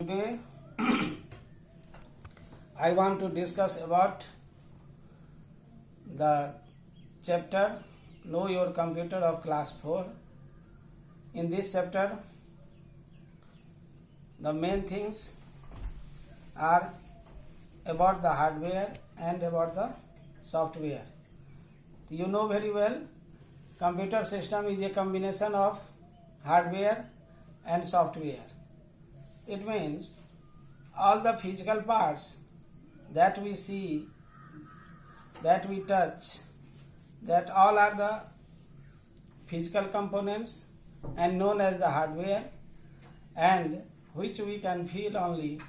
Today I want to discuss about the chapter Know Your Computer of class 4. In this chapter the main things are about the hardware and about the software. You know very well, computer system is a combination of hardware and software. It means all the physical parts that we see, that we touch, that all are the physical components and known as the hardware, and which we can feel only,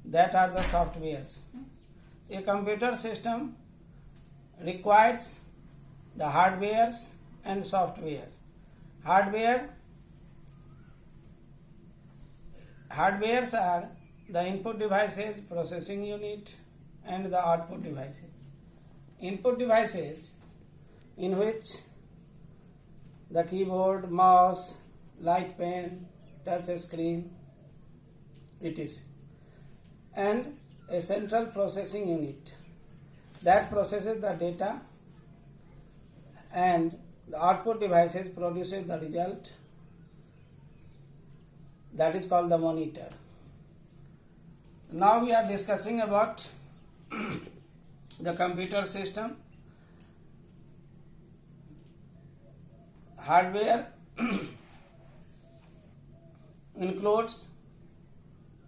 that are the softwares. A computer system requires the hardwares and softwares. Hardwares are the input devices, processing unit, and the output devices. Input devices, in which the keyboard, mouse, light pen, touch screen, etc. And a central processing unit that processes the data, and the output devices produces the result, that is called the monitor. Now we are discussing about the computer system. Hardware includes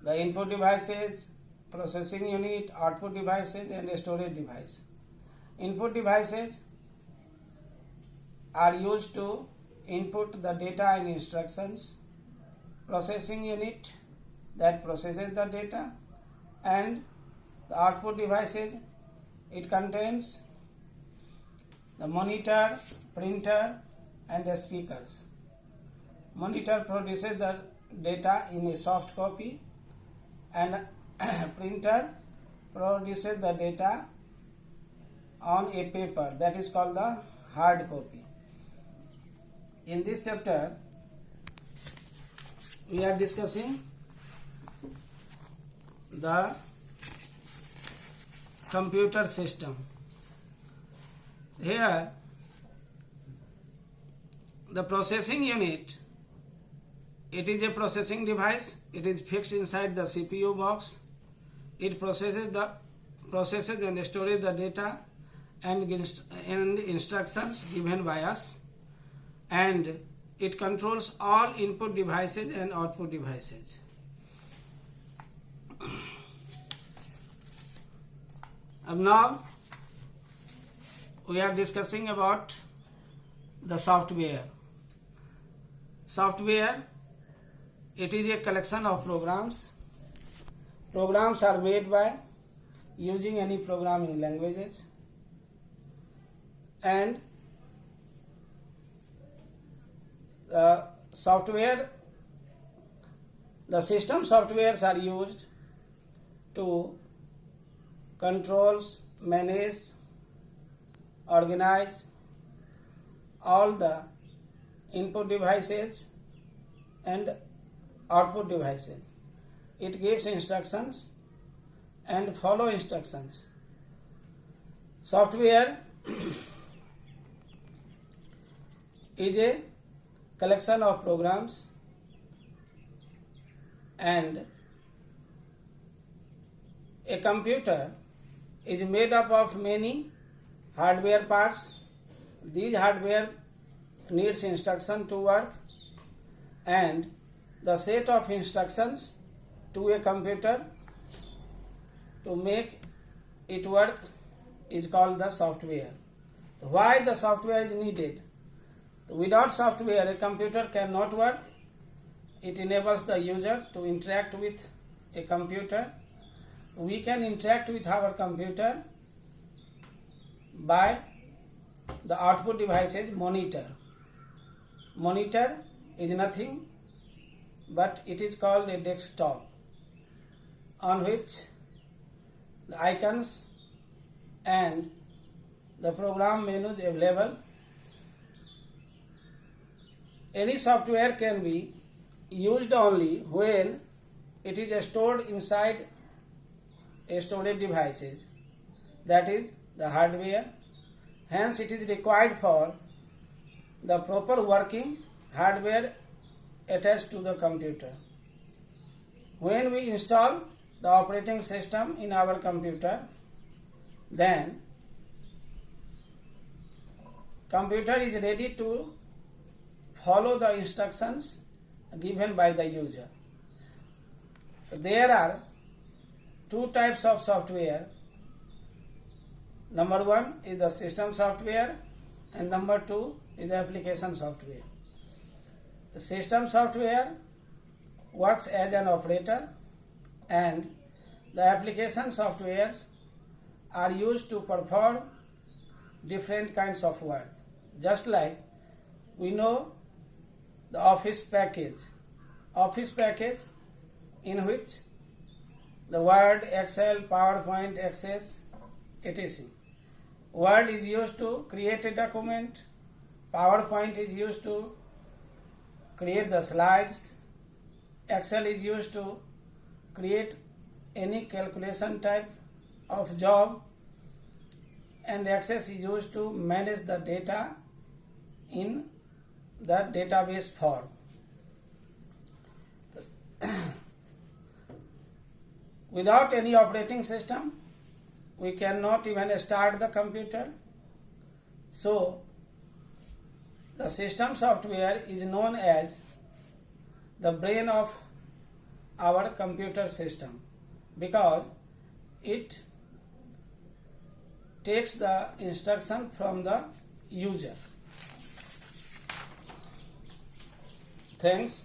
the input devices, processing unit, output devices, and storage device. Input devices are used to input the data and instructions. Processing unit that processes the data, and the output devices, it contains the monitor, printer, and the speakers. Monitor produces the data in a soft copy, and printer produces the data on a paper, that is called the hard copy. In this chapter we are discussing the computer system. Here the processing unit, it is a processing device. It is fixed inside the CPU box. It processes and stores the data and instructions given by us, and it controls all input devices and output devices. And now we are discussing about the software. Software, it is a collection of programs. Programs are made by using any programming languages, and the system softwares are used to control, manage, organize all the input devices and output devices. It gives instructions and follow instructions. Software is a collection of programs, and a computer is made up of many hardware parts. These hardware needs instruction to work, and the set of instructions to a computer to make it work is called the software. Why the software is needed? Without software, a computer cannot work. It enables the user to interact with a computer. We can interact with our computer by the output devices, monitor. Monitor is nothing but it is called a desktop on which the icons and the program menus available. Any software can be used only when it is stored inside a storage devices, that is the hardware. Hence it is required for the proper working hardware attached to the computer. When we install the operating system in our computer, then computer is ready to follow the instructions given by the user. There are two types of software. Number one is the system software and number two is the application software. The system software works as an operator and the application softwares are used to perform different kinds of work. Just like we know the office package in which the Word, Excel, PowerPoint, Access, etc. Word is used to create a document, PowerPoint is used to create the slides, Excel is used to create any calculation type of job, and Access is used to manage the data in the database form. Without any operating system, we cannot even start the computer. So, the system software is known as the brain of our computer system because it takes the instruction from the user. Thanks.